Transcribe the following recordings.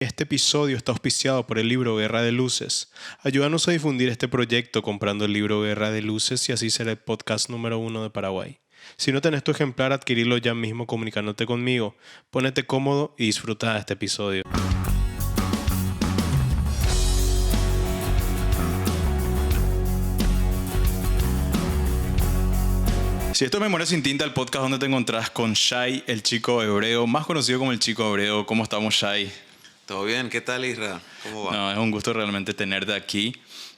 Este episodio está auspiciado por el libro Guerra de Luces. Ayúdanos a difundir este proyecto comprando el libro Guerra de Luces y así ser el podcast número 1 de Paraguay. Si no tenés tu ejemplar, adquirirlo ya mismo comunicándote conmigo. Pónete cómodo y disfruta de este episodio. Si esto es Memoria sin Tinta, el podcast donde te encontrás con Shai, el chico hebreo, más conocido como el chico hebreo. ¿Cómo estamos, Shai? ¿Todo bien? ¿Qué tal, Isra? ¿Cómo va? No, es un gusto realmente tenerte aquí.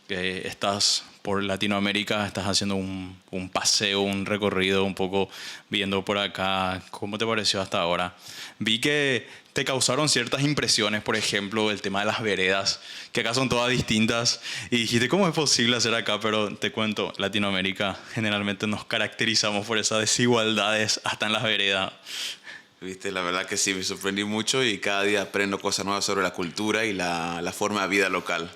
Estás por Latinoamérica, estás haciendo un paseo, un recorrido, un poco viendo por acá. ¿Cómo te pareció hasta ahora? Vi que te causaron ciertas impresiones, por ejemplo, el tema de las veredas, que acá son todas distintas. Y dijiste, ¿cómo es posible hacer acá? Pero te cuento, Latinoamérica generalmente nos caracterizamos por esas desigualdades hasta en las veredas. Viste, la verdad que sí, me sorprendí mucho y cada día aprendo cosas nuevas sobre la cultura y la forma de vida local.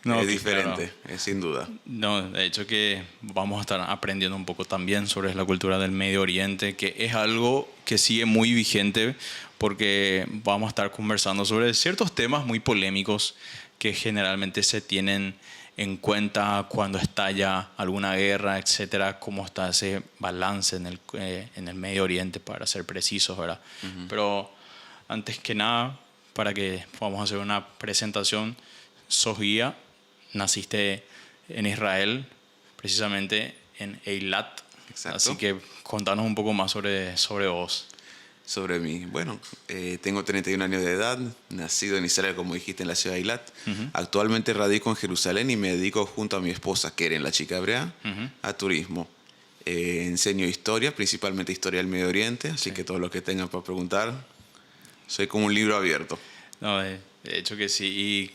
No, Es diferente, claro. sin duda. No, de hecho que vamos a estar aprendiendo un poco también sobre la cultura del Medio Oriente, que es algo que sigue muy vigente porque vamos a estar conversando sobre ciertos temas muy polémicos que generalmente se tienen en cuenta cuando estalla alguna guerra, etcétera, cómo está ese balance en el Medio Oriente, para ser precisos, ¿verdad? Pero antes que nada, para que podamos hacer una presentación, sos guía, naciste en Israel, precisamente en Eilat. Exacto. Así que contanos un poco más sobre vos. Sobre mí. Bueno, tengo 31 años de edad, nacido en Israel, como dijiste, en la ciudad de Eilat. Actualmente radico en Jerusalén y me dedico junto a mi esposa, Keren, la chica hebrea, a turismo. Enseño historia, principalmente historia del Medio Oriente, así que todo lo que tengan para preguntar, soy como un libro abierto. No, de hecho que sí. ¿Y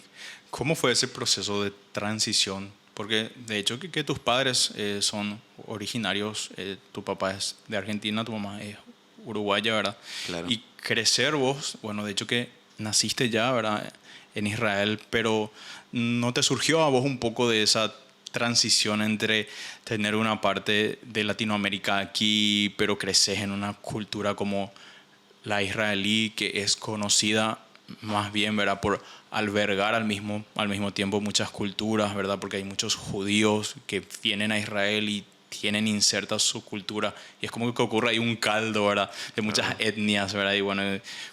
cómo fue ese proceso de transición? Porque de hecho que tus padres son originarios, tu papá es de Argentina, tu mamá es uruguaya, ¿verdad? Claro. Y crecer vos, bueno, de hecho que naciste ya, ¿verdad? En Israel, pero ¿no te surgió a vos un poco de esa transición entre tener una parte de Latinoamérica aquí, pero creces en una cultura como la israelí, que es conocida más bien, ¿verdad?, por albergar al mismo tiempo muchas culturas, ¿verdad?, porque hay muchos judíos que vienen a Israel y tienen inserta su cultura, y es como que ocurre ahí un caldo, ¿verdad?, de muchas etnias, ¿verdad? Y bueno,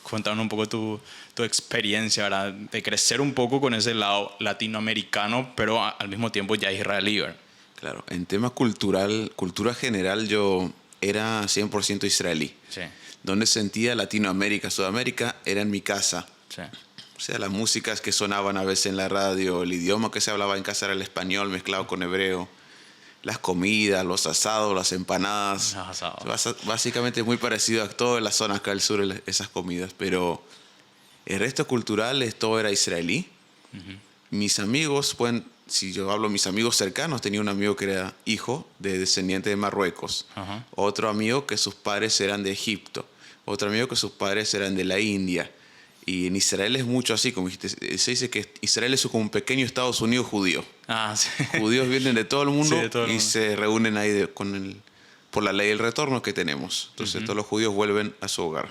contanos un poco tu experiencia, ¿verdad?, de crecer un poco con ese lado latinoamericano, pero al mismo tiempo ya israelí, ¿verdad? Claro, en tema cultural, cultura general, yo era 100% israelí. Sí, Donde sentía Latinoamérica, Sudamérica, era en mi casa. sí. O sea, las músicas que sonaban a veces en la radio, el idioma que se hablaba en casa era el español mezclado con hebreo, las comidas, los asados, las empanadas. Básicamente muy parecido a todas las zonas acá del sur, esas comidas. Pero el resto cultural, todo era israelí. Mis amigos, si yo hablo de mis amigos cercanos, tenía un amigo que era hijo de descendiente de Marruecos. Otro amigo que sus padres eran de Egipto. Otro amigo que sus padres eran de la India. Y en Israel es mucho así, como dijiste, se dice que Israel es como un pequeño Estados Unidos judío. Ah, sí. Judíos vienen de todo el mundo, Sí, de todo el mundo. se reúnen ahí por la ley del retorno que tenemos. Entonces todos los judíos vuelven a su hogar.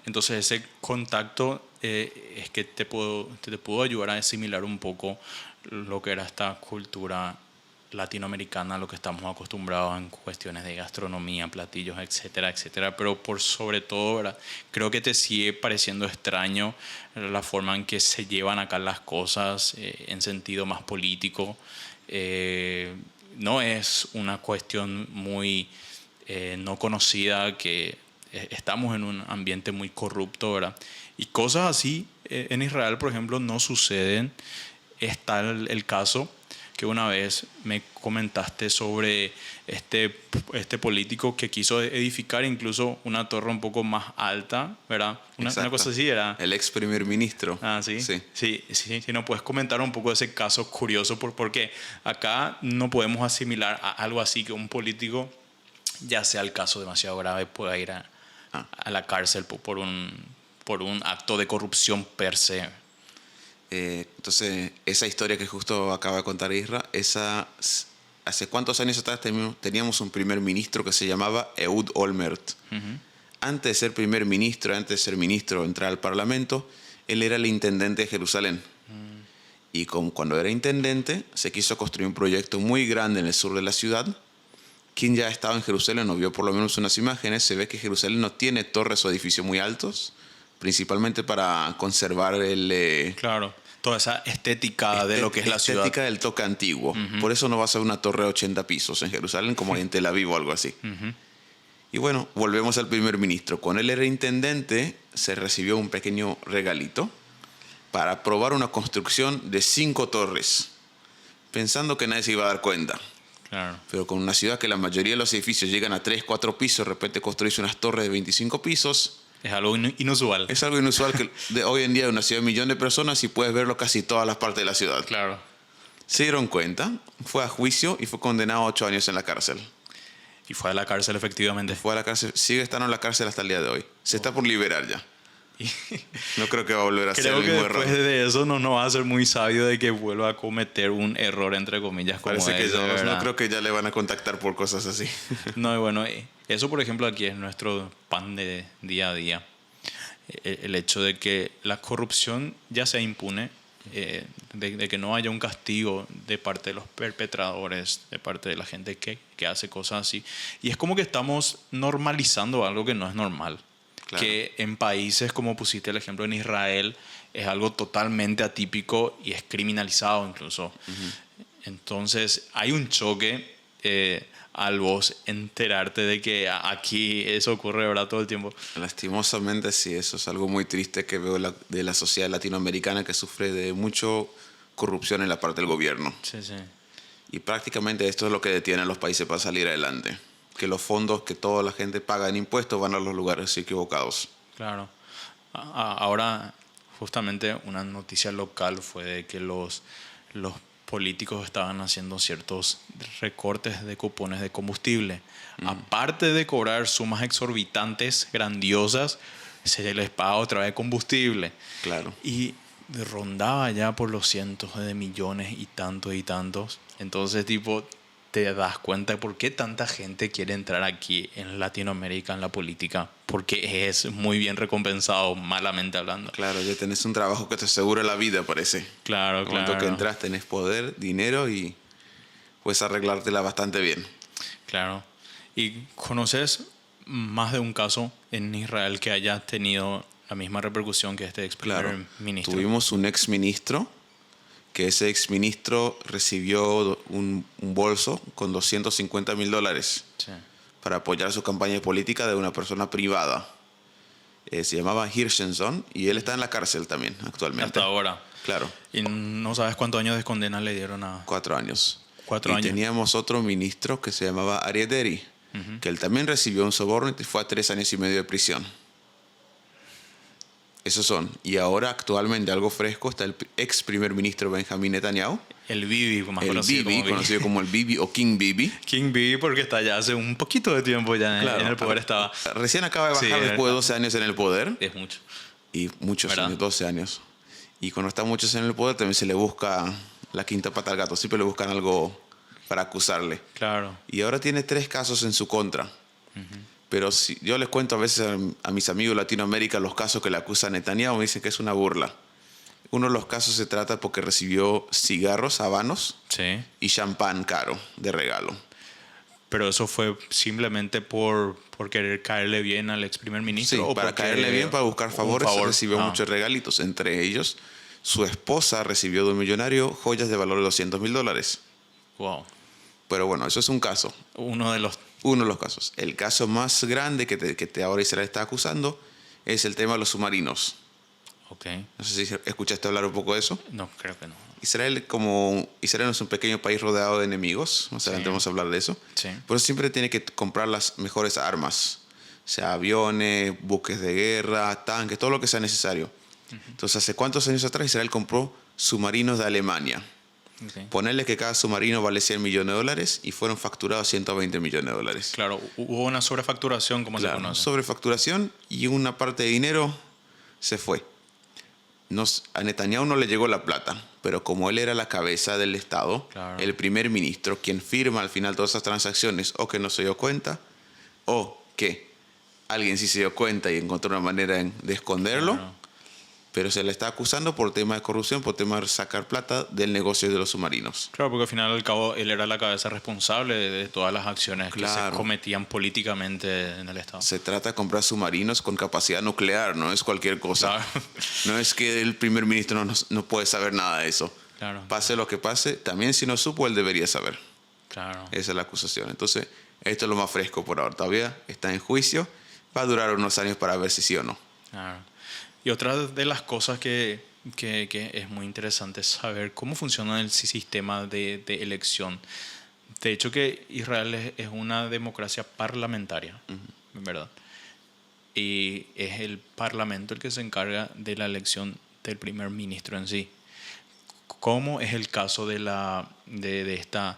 Entonces ese contacto es que te pudo ayudar a asimilar un poco lo que era esta cultura latinoamericana, lo que estamos acostumbrados en cuestiones de gastronomía, platillos, etcétera, etcétera. Pero por sobre todo, ¿verdad?, creo que te sigue pareciendo extraño la forma en que se llevan acá las cosas en sentido más político. No es una cuestión muy no conocida, que estamos en un ambiente muy corrupto, ¿verdad? Y cosas así en Israel, por ejemplo, no suceden. Está el caso que una vez me comentaste sobre este político que quiso edificar incluso una torre un poco más alta, ¿verdad? Una cosa así era. El ex primer ministro. Ah, sí. Sí, no puedes comentar un poco de ese caso curioso, porque acá no podemos asimilar a algo así, que un político, ya sea el caso demasiado grave, pueda ir a la cárcel por un acto de corrupción per se. Entonces, esa historia que justo acaba de contar Isra, ¿hace cuántos años atrás teníamos un primer ministro que se llamaba Ehud Olmert? Antes de ser primer ministro, antes de ser ministro, entrar al Parlamento, Él era el intendente de Jerusalén. Y cuando era intendente, se quiso construir un proyecto muy grande en el sur de la ciudad. Quien ya estaba en Jerusalén o vio por lo menos unas imágenes, se ve que Jerusalén no tiene torres o edificios muy altos, principalmente para conservar Claro, toda esa estética de lo que es la ciudad. Estética del toque antiguo. Por eso no va a ser una torre de 80 pisos en Jerusalén como en Tel Aviv o algo así. Y bueno, volvemos al primer ministro. Cuando él era intendente, se recibió un pequeño regalito para aprobar una construcción de 5 torres, pensando que nadie se iba a dar cuenta. Claro. Pero con una ciudad que la mayoría de los edificios llegan a 3, 4 pisos, de repente construirse unas torres de 25 pisos. Es algo inusual. Es algo inusual que hoy en día es una ciudad de 1 millón de personas y puedes verlo casi todas las partes de la ciudad. Claro. Se dieron cuenta, fue a juicio y fue condenado a 8 años en la cárcel. Y fue a la cárcel, efectivamente. Fue a la cárcel, sigue estando en la cárcel hasta el día de hoy. Se está por liberar ya. No creo que va a volver a hacer el mismo error. Creo que después de eso no va a ser muy sabio de que vuelva a cometer un error, entre comillas, como Parece que ese, no creo que ya le van a contactar por cosas así. No, y bueno, eso por ejemplo aquí es nuestro pan de día a día. El hecho de que la corrupción ya sea impune, de que no haya un castigo de parte de los perpetradores, de parte de la gente que hace cosas así. Y es como que estamos normalizando algo que no es normal. Claro. Que en países como pusiste el ejemplo en Israel es algo totalmente atípico y es criminalizado incluso. Entonces hay un choque al vos enterarte de que aquí eso ocurre, ¿verdad? Todo el tiempo. Lastimosamente sí, eso es algo muy triste que veo de la sociedad latinoamericana, que sufre de mucho corrupción en la parte del gobierno. Sí, sí. Y prácticamente esto es lo que detiene a los países para salir adelante. Que los fondos que toda la gente paga en impuestos van a los lugares equivocados. Claro. Ahora, justamente una noticia local fue de que los políticos estaban haciendo ciertos recortes de cupones de combustible. Aparte de cobrar sumas exorbitantes, grandiosas, se les paga otra vez combustible. Claro. Y rondaba ya por los cientos de millones y tantos. Entonces, tipo, te das cuenta de por qué tanta gente quiere entrar aquí en Latinoamérica en la política, porque es muy bien recompensado, malamente hablando. Claro, ya tenés un trabajo que te asegura la vida, parece. Claro, en el momento que entras tenés poder, dinero y puedes arreglártela bastante bien. Claro. ¿Y conoces más de un caso en Israel que haya tenido la misma repercusión que este ex primer ministro? Tuvimos un ex ministro, que ese ex ministro recibió un bolso con $250,000 para apoyar su campaña política de una persona privada. Se llamaba Hirshenson y él está en la cárcel también actualmente. Hasta ahora. Claro. ¿Y no sabes cuántos años de condena le dieron a...? 4 años. 4 años. Y teníamos otro ministro que se llamaba Aryeh Deri, que él también recibió un soborno y fue a 3 años y medio de prisión. Esos son. Y ahora, actualmente, algo fresco, está el ex primer ministro Benjamin Netanyahu. El Bibi, conocido como el Bibi o King Bibi. King Bibi, porque está ya hace un poquito de tiempo ya en el poder estaba. Recién acaba de bajar después de 12 años en el poder. Es mucho. Y muchos años, 12 años. Y cuando está muchos años en el poder, también se le busca la quinta pata al gato. Siempre le buscan algo para acusarle. Claro. Y ahora tiene 3 casos en su contra. Pero si yo les cuento a veces a mis amigos de Latinoamérica los casos que le acusan a Netanyahu, me dicen que es una burla. Uno de los casos se trata porque recibió cigarros, habanos y champán caro de regalo. Pero eso fue simplemente por querer caerle bien al ex primer ministro. Sí, ¿o para caerle bien, para buscar favores, recibió muchos regalitos. Entre ellos, su esposa recibió de un millonario joyas de valor de $200,000. Wow. Pero bueno, eso es un caso. Uno de los casos. El caso más grande que ahora Israel está acusando es el tema de los submarinos. Okay. No sé si escuchaste hablar un poco de eso. No, creo que no. Israel es un pequeño país rodeado de enemigos. Más adelante vamos a hablar de eso. Sí. Pero siempre tiene que comprar las mejores armas. O sea, aviones, buques de guerra, tanques, todo lo que sea necesario. Entonces, ¿hace cuántos años atrás Israel compró submarinos de Alemania? Ponerle que cada submarino vale $100 millones y fueron facturados $120 millones. Claro, hubo una sobrefacturación, como se conoce. Sobrefacturación, y una parte de dinero se fue. A Netanyahu no le llegó la plata, pero como él era la cabeza del Estado, el primer ministro, quien firma al final todas esas transacciones, o que no se dio cuenta, o que alguien sí se dio cuenta y encontró una manera de esconderlo, pero se le está acusando por tema de corrupción, por tema de sacar plata del negocio de los submarinos. Claro, porque al final y al cabo él era la cabeza responsable de todas las acciones que se cometían políticamente en el Estado. Se trata de comprar submarinos con capacidad nuclear, no es cualquier cosa. Claro. No es que el primer ministro no puede saber nada de eso. Claro. Pase lo que pase, también si no supo, él debería saber. Claro. Esa es la acusación. Entonces, esto es lo más fresco por ahora. Todavía está en juicio. Va a durar unos años para ver si sí o no. Claro. Y otra de las cosas que es muy interesante es saber cómo funciona el sistema de elección. De hecho, que Israel es una democracia parlamentaria, ¿verdad? Y es el parlamento el que se encarga de la elección del primer ministro en sí. ¿Cómo es el caso de esta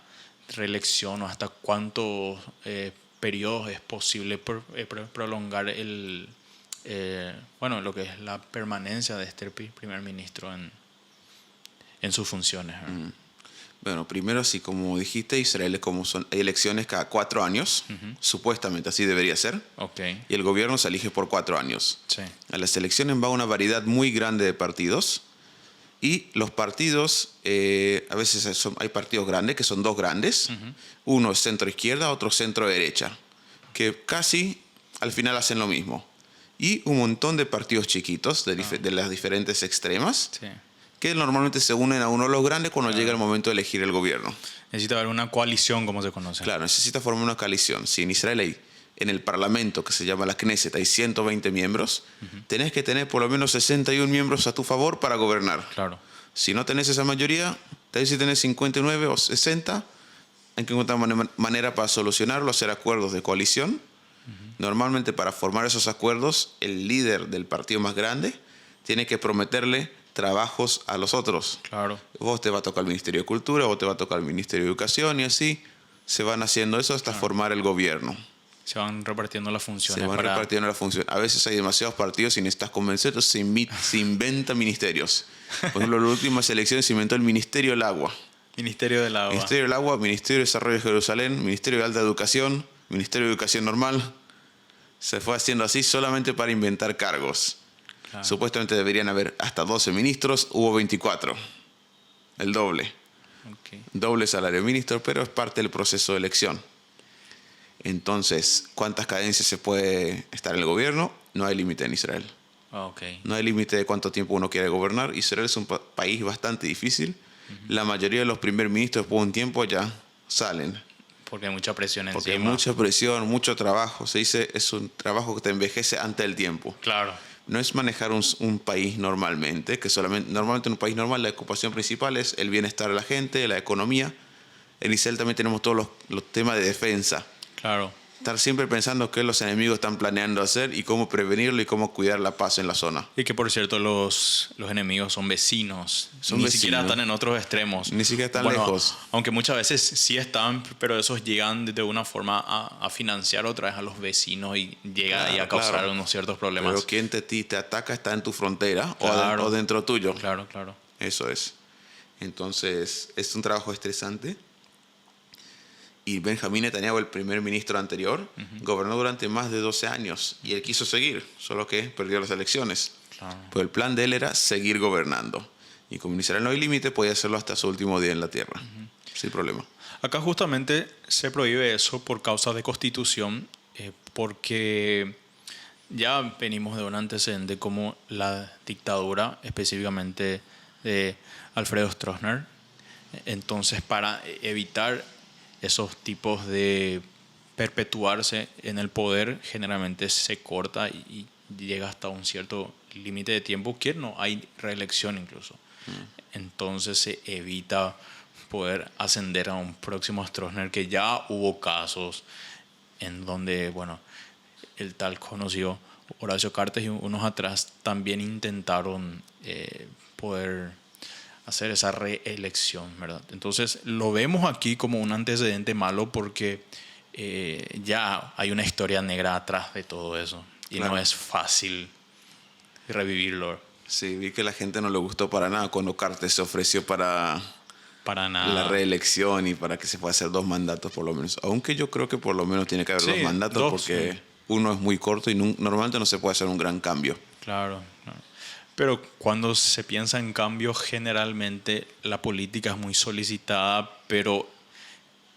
reelección o hasta cuántos periodos es posible prolongar lo que es la permanencia de este primer ministro en sus funciones? Bueno, primero, así como dijiste, Israel como son elecciones cada 4 años, supuestamente así debería ser. Okay. Y el gobierno se elige por 4 años. Sí. A las elecciones va una variedad muy grande de partidos. Y los partidos, a veces hay partidos grandes, que son 2 grandes. Uno es centro-izquierda, otro centro-derecha, que casi al final hacen lo mismo. Y un montón de partidos chiquitos de las diferentes extremas, sí, que normalmente se unen a uno de los grandes cuando llega el momento de elegir el gobierno. Necesita haber una coalición, como se conoce. Claro, necesita formar una coalición. Si en Israel hay, en el Parlamento, que se llama la Knesset, hay 120 miembros, tenés que tener por lo menos 61 miembros a tu favor para gobernar. Claro. Si no tenés esa mayoría, tal vez si tenés 59 o 60, hay que encontrar manera para solucionarlo, hacer acuerdos de coalición. Normalmente, para formar esos acuerdos, el líder del partido más grande tiene que prometerle trabajos a los otros. Claro. Vos te va a tocar el Ministerio de Cultura, vos te va a tocar el Ministerio de Educación, y así se van haciendo eso hasta formar el gobierno. Se van repartiendo las funciones. Repartiendo las funciones. A veces hay demasiados partidos y necesitas convencerlos, se inventan ministerios. Por ejemplo, en las últimas elecciones se inventó el Ministerio del Agua. Ministerio del Agua. Ministerio del Agua, Ministerio de Desarrollo de Jerusalén, Ministerio de Alta Educación, Ministerio de Educación Normal. Se fue haciendo así solamente para inventar cargos. Claro. Supuestamente deberían haber hasta 12 ministros, hubo 24. El doble. Okay. Doble salario de ministro, pero es parte del proceso de elección. Entonces, ¿cuántas cadencias se puede estar en el gobierno? No hay límite en Israel. Okay. No hay límite de cuánto tiempo uno quiere gobernar. Israel es un país bastante difícil. La mayoría de los primer ministros después de un tiempo ya salen. Porque hay mucha presión encima. Porque hay mucha presión, mucho trabajo. Se dice, es un trabajo que te envejece antes del tiempo. Claro. No es manejar un país normalmente, que normalmente en un país normal la ocupación principal es el bienestar de la gente, la economía. En Israel también tenemos todos los temas de defensa. Claro. Estar siempre pensando qué los enemigos están planeando hacer y cómo prevenirlo y cómo cuidar la paz en la zona. Y que, por cierto, los enemigos son vecinos. Ni siquiera están en otros extremos. Ni siquiera están lejos. Aunque muchas veces sí están, pero esos llegan de una forma a financiar otra vez a los vecinos y llega ahí a causar unos ciertos problemas. Pero quien te ataca está en tu frontera claro. o dentro tuyo. Claro, claro. Eso es. Entonces, es un trabajo estresante. Y Benjamín Netanyahu, el primer ministro anterior, gobernó durante más de 12 años. Y él quiso seguir, solo que perdió las elecciones. Claro. Pero el plan de él era seguir gobernando. Y como en Israel no hay límite, podía hacerlo hasta su último día en la tierra. Sin problema. Acá justamente se prohíbe eso por causa de constitución, porque ya venimos de un antecedente como la dictadura, específicamente de Alfredo Stroessner. Entonces, para evitar esos tipos de perpetuarse en el poder, generalmente se corta y llega hasta un cierto límite de tiempo que no hay reelección incluso. Entonces se evita poder ascender a un próximo Stroessner, que ya hubo casos en donde, bueno, el tal conocido Horacio Cartes y unos atrás también intentaron poder hacer esa reelección, ¿verdad? Entonces lo vemos aquí como un antecedente malo porque ya hay una historia negra atrás de todo eso y claro, no es fácil revivirlo. Sí, vi que a la gente no le gustó para nada cuando Cartes se ofreció para nada la reelección y para que se pueda hacer 2 mandatos por lo menos. Aunque yo creo que por lo menos tiene que haber 2 mandatos porque uno es muy corto y normalmente no se puede hacer un gran cambio. Claro, claro. Pero cuando se piensa en cambio, generalmente la política es muy solicitada, pero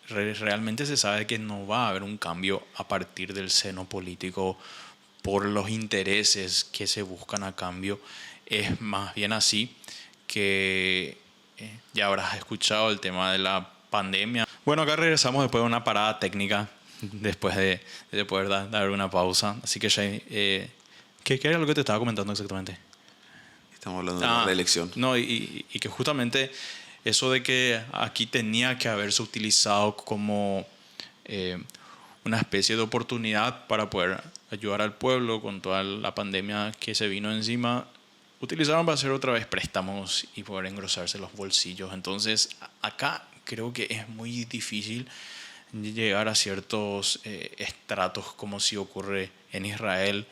realmente se sabe que no va a haber un cambio a partir del seno político por los intereses que se buscan a cambio. Es más bien así que ya habrás escuchado el tema de la pandemia. Bueno, acá regresamos después de una parada técnica, después de poder dar una pausa. Así que, Shai, ¿qué era lo que te estaba comentando exactamente? Estamos hablando de la reelección. No, y que justamente eso de que aquí tenía que haberse utilizado como una especie de oportunidad para poder ayudar al pueblo con toda la pandemia que se vino encima, utilizaron para hacer otra vez préstamos y poder engrosarse los bolsillos. Entonces, acá creo que es muy difícil llegar a ciertos estratos como si ocurre en Israel,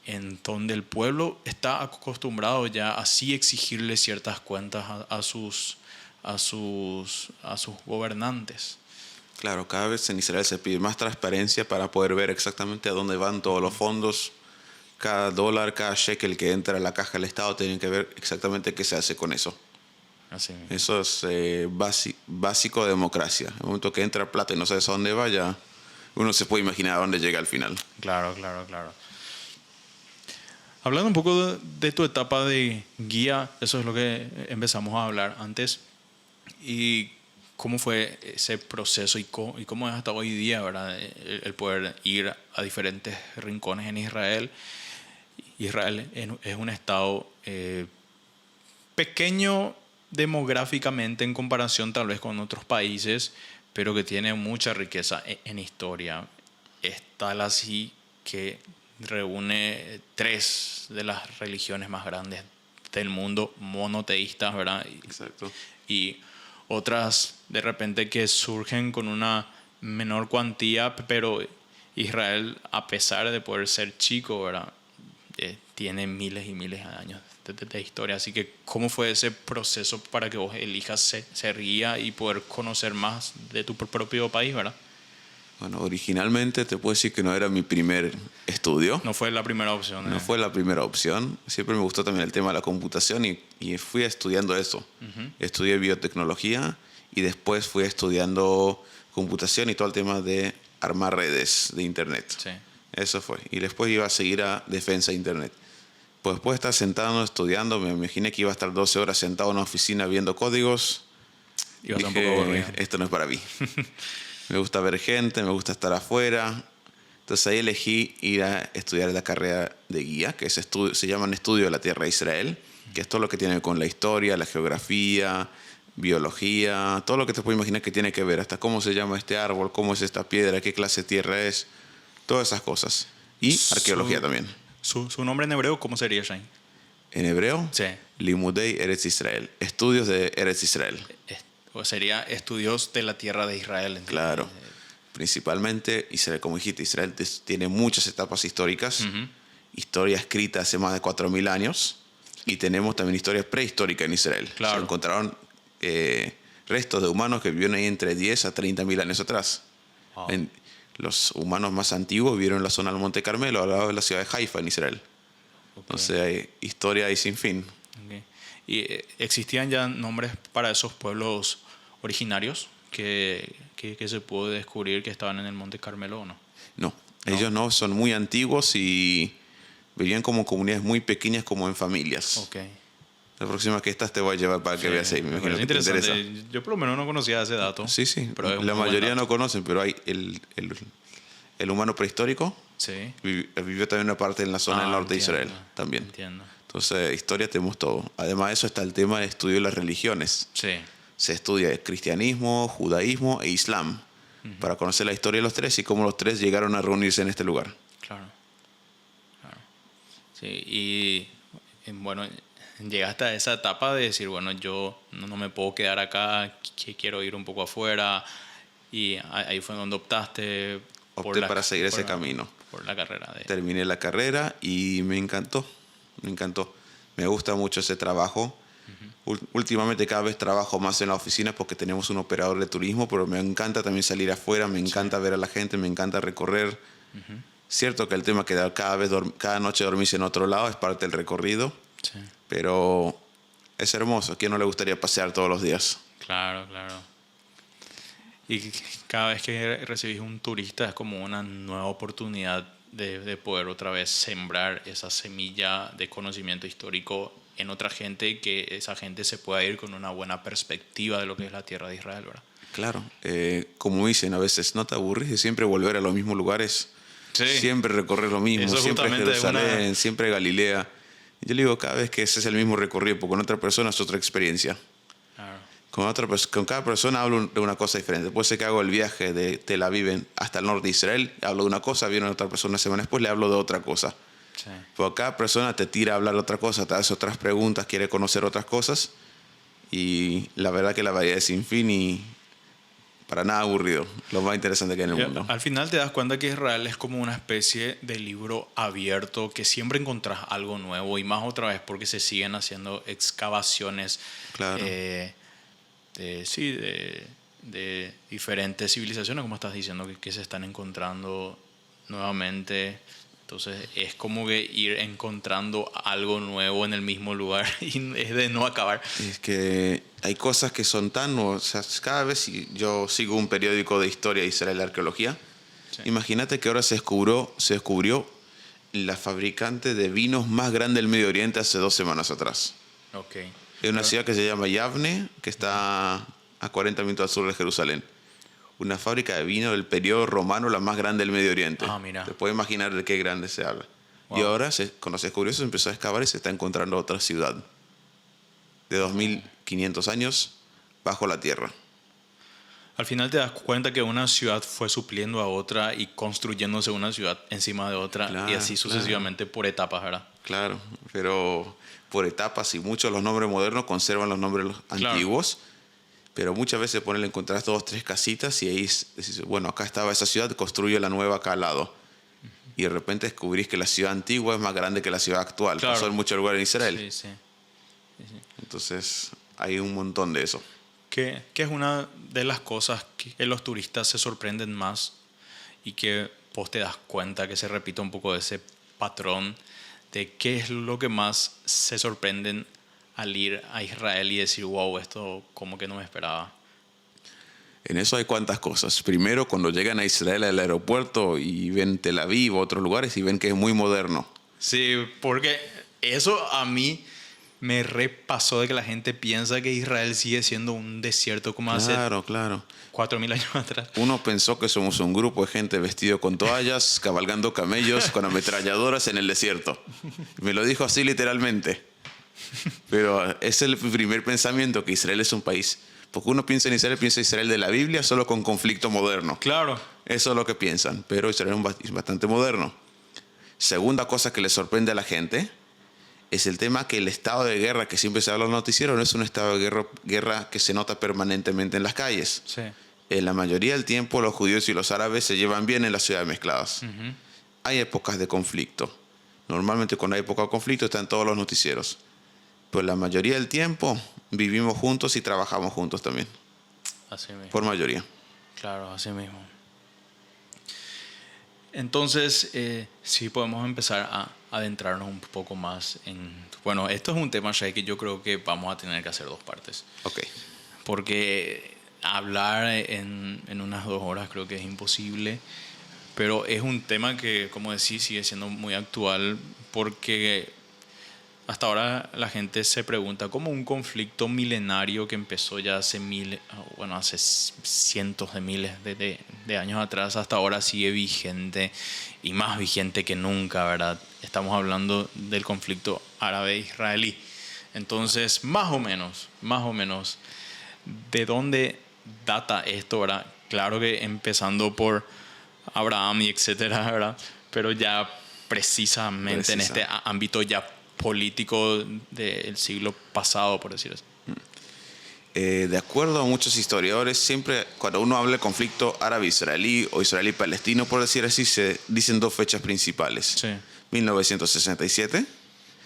en donde el pueblo está acostumbrado ya a así exigirle ciertas cuentas a sus gobernantes. Claro, cada vez en Israel se pide más transparencia para poder ver exactamente a dónde van todos los fondos. Cada dólar, cada shekel que entra a la caja del Estado, tienen que ver exactamente qué se hace con eso. Así mismo. Eso es básico de democracia. En el momento que entra plata y no sabes a dónde vaya, uno se puede imaginar a dónde llega al final. Claro. Hablando un poco de tu etapa de guía, eso es lo que empezamos a hablar antes. Y cómo fue ese proceso y cómo es hasta hoy día, ¿verdad? El poder ir a diferentes rincones en Israel. Israel es un estado pequeño demográficamente en comparación tal vez con otros países, pero que tiene mucha riqueza en historia. Es tal así que reúne 3 de las religiones más grandes del mundo, monoteístas, ¿verdad? Exacto. Y otras de repente que surgen con una menor cuantía, pero Israel, a pesar de poder ser chico, ¿verdad? Tiene miles y miles de años de historia. Así que, ¿cómo fue ese proceso para que vos elijas ser guía y poder conocer más de tu propio país, ¿verdad? Bueno, originalmente te puedo decir que no era mi primer estudio. No fue la primera opción. No fue la primera opción. Siempre me gustó también el tema de la computación y fui estudiando eso. Uh-huh. Estudié biotecnología y después fui estudiando computación y todo el tema de armar redes de internet. Sí. Eso fue. Y después iba a seguir a defensa de internet. Pues después de estar sentado estudiando, me imaginé que iba a estar 12 horas sentado en una oficina viendo códigos. Iba a estar un poco aburrido. Esto no es para mí. Me gusta ver gente, me gusta estar afuera. Entonces ahí elegí ir a estudiar la carrera de guía, que se llama Estudio de la Tierra de Israel, que es todo lo que tiene que ver con la historia, la geografía, biología, todo lo que te puedes imaginar que tiene que ver, hasta cómo se llama este árbol, cómo es esta piedra, qué clase de tierra es, todas esas cosas. Y arqueología también. ¿Su nombre en hebreo cómo sería, Shai? ¿En hebreo? Sí. Limudei Eretz Israel, estudios de Eretz Israel. O sería estudios de la tierra de Israel. ¿Entiendes? Claro. Principalmente, Israel, como dijiste, Israel tiene muchas etapas históricas. Uh-huh. Historia escrita hace más de 4.000 años. Y tenemos también historia prehistórica en Israel. Claro. Se encontraron restos de humanos que vivieron ahí entre 10 a 30.000 años atrás. Wow. Los humanos más antiguos vivieron en la zona del Monte Carmelo, al lado de la ciudad de Haifa, en Israel. Okay. Entonces hay historia ahí sin fin. Okay. ¿Y existían ya nombres para esos pueblos originarios que se pudo descubrir que estaban en el Monte Carmelo o no? No, ellos no, son muy antiguos y vivían como comunidades muy pequeñas, como en familias. Okay. La próxima que estás te voy a llevar para que veas ahí. Me imagino que te interesa. Yo por lo menos no conocía ese dato. Sí. Pero la mayoría no conocen, pero hay el humano prehistórico. Sí. Vivió también una parte en la zona del norte de Israel también. Entiendo. Entonces, historia tenemos todo. Además de eso está el tema del estudio de las religiones. Sí. Se estudia el cristianismo, judaísmo e islam. Uh-huh. Para conocer la historia de los tres y cómo los tres llegaron a reunirse en este lugar. Claro. Sí, y bueno, llegaste a esa etapa de decir, bueno, yo no me puedo quedar acá, que quiero ir un poco afuera. Y ahí fue donde opté para seguir ese camino. Por la carrera. Terminé la carrera y me encantó. Me gusta mucho ese trabajo. Uh-huh. Últimamente cada vez trabajo más en la oficina porque tenemos un operador de turismo, pero me encanta también salir afuera, me encanta ver a la gente, me encanta recorrer. Uh-huh. Cierto que el tema que cada noche dormís en otro lado es parte del recorrido. Sí. Pero es hermoso. ¿A quién no le gustaría pasear todos los días? Claro, claro. Y cada vez que recibís un turista es como una nueva oportunidad de poder otra vez sembrar esa semilla de conocimiento histórico en otra gente y que esa gente se pueda ir con una buena perspectiva de lo que es la tierra de Israel, ¿verdad? Claro. Como dicen a veces, ¿no te aburrís de siempre volver a los mismos lugares? Sí. Siempre recorrer lo mismo. Eso siempre justamente Jerusalén, siempre Galilea. Yo le digo, cada vez que ese es el mismo recorrido, porque con otra persona es otra experiencia. Claro. Con cada persona hablo de una cosa diferente. Puede ser que hago el viaje de Tel Aviv hasta el norte de Israel, hablo de una cosa, viene otra persona una semana después, le hablo de otra cosa. Sí. Porque cada persona te tira a hablar de otra cosa, te hace otras preguntas, quiere conocer otras cosas. Y la verdad que la variedad es sin fin y para nada aburrido. Lo más interesante que hay en el mundo. Al final te das cuenta que Israel es como una especie de libro abierto, que siempre encontrás algo nuevo, y más otra vez porque se siguen haciendo excavaciones. Claro. De diferentes civilizaciones, como estás diciendo, que se están encontrando nuevamente. Entonces es como que ir encontrando algo nuevo en el mismo lugar y es de no acabar. Es que hay cosas que son tan... O sea, cada vez yo sigo un periódico de historia de Israel y arqueología. Sí. Imagínate que ahora se descubrió la fabricante de vinos más grande del Medio Oriente hace 2 semanas atrás. Okay. Es una ciudad que se llama Yavne, que está a 40 minutos al sur de Jerusalén. Una fábrica de vino del periodo romano, la más grande del Medio Oriente. Mira. Te puedes imaginar de qué grande se habla. Wow. Y ahora, cuando se descubrió eso, se empezó a excavar y se está encontrando otra ciudad de 2500 años bajo la tierra. Al final te das cuenta que una ciudad fue supliendo a otra y construyéndose una ciudad encima de otra, claro, y así sucesivamente, claro, por etapas, ¿verdad? Claro, pero por etapas, y muchos de los nombres modernos conservan los nombres antiguos, claro, pero muchas veces ponen, encontrar 2 o 3 casitas y ahí decís, bueno, acá estaba esa ciudad, construye la nueva acá al lado. Y de repente descubrís que la ciudad antigua es más grande que la ciudad actual. Claro. Pasó en muchos lugares en Israel. Sí. Entonces hay un montón de eso. ¿Qué es una de las cosas que los turistas se sorprenden más y que vos te das cuenta que se repite un poco de ese patrón de qué es lo que más se sorprenden al ir a Israel y decir, wow, esto como que no me esperaba? En eso hay cuantas cosas. Primero, cuando llegan a Israel al aeropuerto y ven Tel Aviv o otros lugares y ven que es muy moderno. Sí, porque eso a mí me repasó de que la gente piensa que Israel sigue siendo un desierto como hace 4.000 años atrás. Uno pensó que somos un grupo de gente vestido con toallas, cabalgando camellos, con ametralladoras en el desierto. Me lo dijo así literalmente. Pero es el primer pensamiento, que Israel es un país. Porque uno piensa en Israel, piensa en Israel de la Biblia, solo con conflicto moderno. Claro. Eso es lo que piensan, pero Israel es bastante moderno. Segunda cosa que le sorprende a la gente es el tema que el estado de guerra que siempre se habla en los noticieros no es un estado de guerra que se nota permanentemente en las calles. Sí. En la mayoría del tiempo los judíos y los árabes se llevan bien en las ciudades mezcladas. Uh-huh. Hay épocas de conflicto. Normalmente cuando hay época de conflicto están todos los noticieros. Pero la mayoría del tiempo vivimos juntos y trabajamos juntos también. Así mismo. Por mayoría. Claro, así mismo. Entonces, sí podemos empezar a adentrarnos un poco más en... Bueno, esto es un tema, Shai, que yo creo que vamos a tener que hacer 2 partes. Ok. Porque hablar en unas 2 horas creo que es imposible. Pero es un tema que, como decís, sigue siendo muy actual porque hasta ahora la gente se pregunta cómo un conflicto milenario que empezó ya hace cientos de miles de años atrás, hasta ahora sigue vigente y más vigente que nunca, ¿verdad? Estamos hablando del conflicto árabe-israelí. Entonces, más o menos, ¿de dónde data esto, verdad? Claro que empezando por Abraham y etcétera, ¿verdad? Pero ya precisamente en este ámbito ya político del siglo pasado, por decir así. De acuerdo a muchos historiadores, siempre cuando uno habla de conflicto árabe-israelí o israelí-palestino, por decir así, se dicen 2 fechas principales. Sí. 1967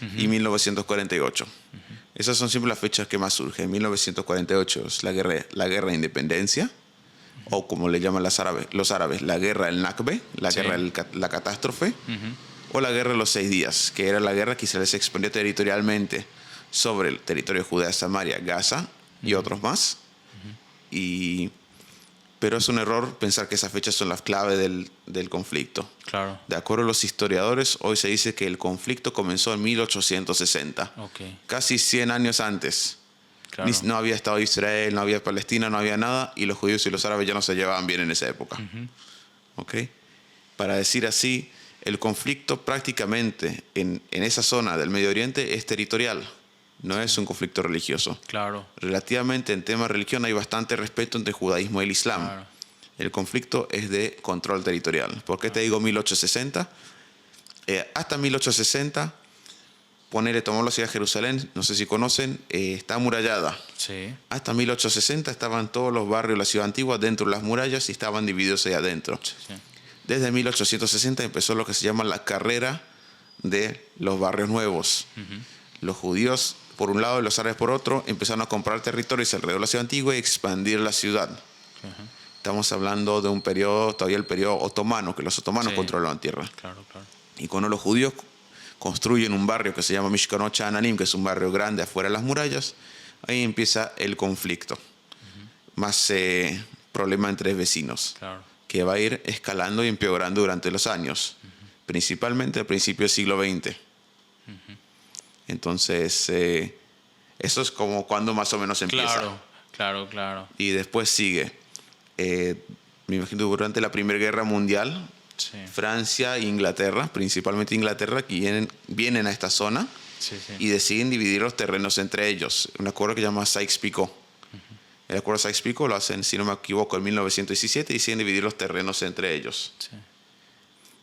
uh-huh. y 1948. Uh-huh. Esas son siempre las fechas que más surgen. 1948 es la guerra de independencia, uh-huh. o como le llaman los árabes, la guerra del Nakbe, la catástrofe. Uh-huh. O la guerra de los 6 días, que era la guerra que Israel se expandió territorialmente sobre el territorio de Judea, Samaria, Gaza y otros más. Pero es un error pensar que esas fechas son las clave del conflicto. Claro. De acuerdo a los historiadores, hoy se dice que el conflicto comenzó en 1860, casi 100 años antes. Claro. No había Estado de Israel, no había Palestina, no había nada, y los judíos y los árabes ya no se llevaban bien en esa época. Para decir así, el conflicto prácticamente en esa zona del Medio Oriente es territorial. No es un conflicto religioso. Claro. Relativamente en tema de religión hay bastante respeto entre el judaísmo y el islam. Claro. El conflicto es de control territorial. ¿Por qué te digo 1860? Hasta 1860, tomamos la ciudad de Jerusalén, no sé si conocen, está amurallada. Sí. Hasta 1860 estaban todos los barrios de la ciudad antigua dentro de las murallas y estaban divididos ahí adentro. Sí. Desde 1860 empezó lo que se llama la carrera de los barrios nuevos. Los judíos por un lado y los árabes por otro empezaron a comprar territorios alrededor de la ciudad antigua y expandir la ciudad. Estamos hablando de un periodo, todavía el periodo otomano, que los otomanos controlaban tierra. Claro, claro. Y cuando los judíos construyen un barrio que se llama Mishkanot Sha'ananim, que es un barrio grande afuera de las murallas, ahí empieza el conflicto. Más problema entre vecinos, que va a ir escalando y empeorando durante los años, principalmente al principio del siglo XX. Entonces, eso es como cuando más o menos empieza. Claro. Y después sigue. Me imagino durante la Primera Guerra Mundial, Francia e Inglaterra, principalmente Inglaterra, que vienen a esta zona y deciden dividir los terrenos entre ellos. Un acuerdo que se llama Sykes-Picot. El acuerdo Sykes-Picot lo hacen, si no me equivoco, en 1917 y deciden dividir los terrenos entre ellos.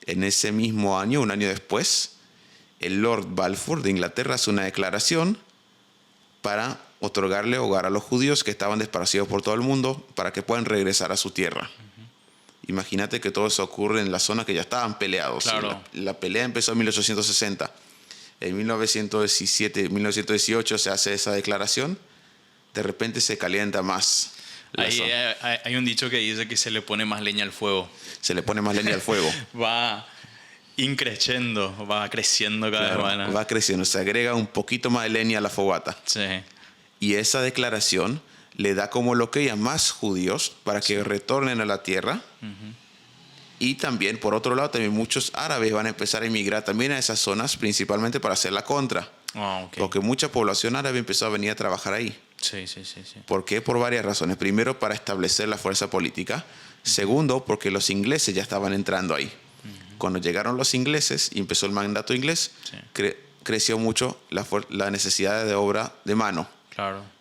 En ese mismo año, un año después, el Lord Balfour de Inglaterra hace una declaración para otorgarle hogar a los judíos que estaban desparcidos por todo el mundo para que puedan regresar a su tierra. Imagínate que todo eso ocurre en la zona que ya estaban peleados. Claro. La pelea empezó en 1860. En 1917, 1918 se hace esa declaración. De repente se calienta más. Hay un dicho que dice que se le pone más leña al fuego. Se le pone más leña al fuego. Va increciendo, va creciendo cada vez más. Va creciendo, se agrega un poquito más de leña a la fogata. Y esa declaración le da como lo que a más judíos para que retornen a la tierra. Y también, por otro lado, también muchos árabes van a empezar a emigrar también a esas zonas, principalmente para hacer la contra. Porque mucha población árabe empezó a venir a trabajar ahí. ¿Por qué? Por varias razones. Primero, para establecer la fuerza política. Segundo, porque los ingleses ya estaban entrando ahí. Cuando llegaron los ingleses y empezó el mandato inglés, creció mucho la necesidad de obra de mano.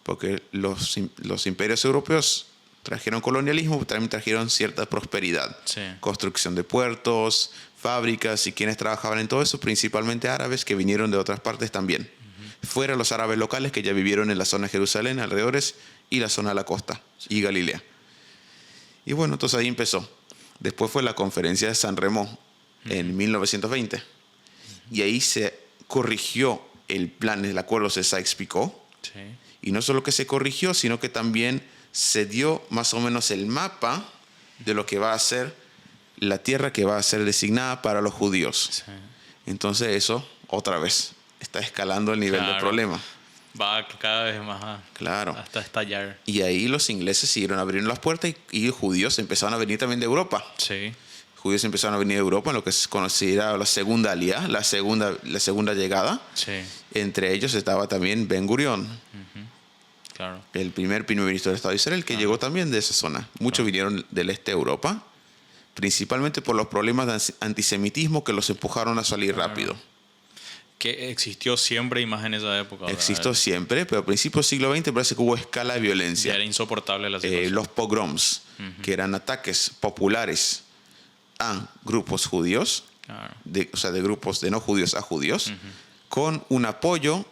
Porque los imperios europeos trajeron colonialismo, pero también trajeron cierta prosperidad. Construcción de puertos, fábricas, y quienes trabajaban en todo eso, principalmente árabes que vinieron de otras partes también. Fuera los árabes locales que ya vivieron en la zona de Jerusalén, alrededores, y la zona de la costa, y Galilea. Y bueno, entonces ahí empezó. Después fue la conferencia de San Remo en 1920. Y ahí se corrigió el plan, el acuerdo de Sykes-Picot. Y no solo que se corrigió, sino que también se dio más o menos el mapa de lo que va a ser la tierra que va a ser designada para los judíos. Entonces eso, otra vez, está escalando el nivel del problema. Va cada vez más hasta estallar. Y ahí los ingleses siguieron abriendo las puertas y judíos empezaron a venir también de Europa. Judíos empezaron a venir de Europa en lo que se considera la segunda alía, la segunda llegada. Entre ellos estaba también Ben Gurión, el primer ministro del Estado de Israel, que llegó también de esa zona. Muchos vinieron del este de Europa, principalmente por los problemas de antisemitismo que los empujaron a salir rápido. Que existió siempre y más en esa época. Existió siempre, pero a principios del siglo XX parece que hubo escala de violencia. Ya era insoportable la situación. Los pogroms, que eran ataques populares a grupos judíos, de grupos de no judíos a judíos, con un apoyo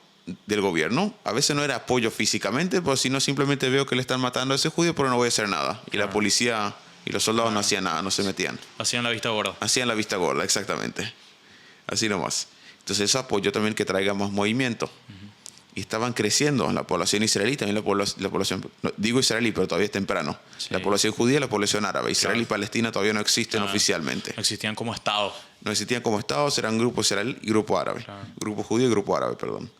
del gobierno. A veces no era apoyo físicamente, pero sino simplemente veo que le están matando a ese judío, pero no voy a hacer nada. Y la policía y los soldados no hacían nada, no se metían. Hacían la vista gorda. Hacían la vista gorda, exactamente. Así nomás. Entonces eso apoyó también que traiga más movimiento. Y estaban creciendo la población israelí, también la población, no, digo israelí, pero todavía es temprano. La población judía y la población árabe. Israel y Palestina todavía no existen oficialmente. No existían como estados. No existían como estados, eran grupo israelí y grupo árabe. Grupo judío y grupo árabe, perdón.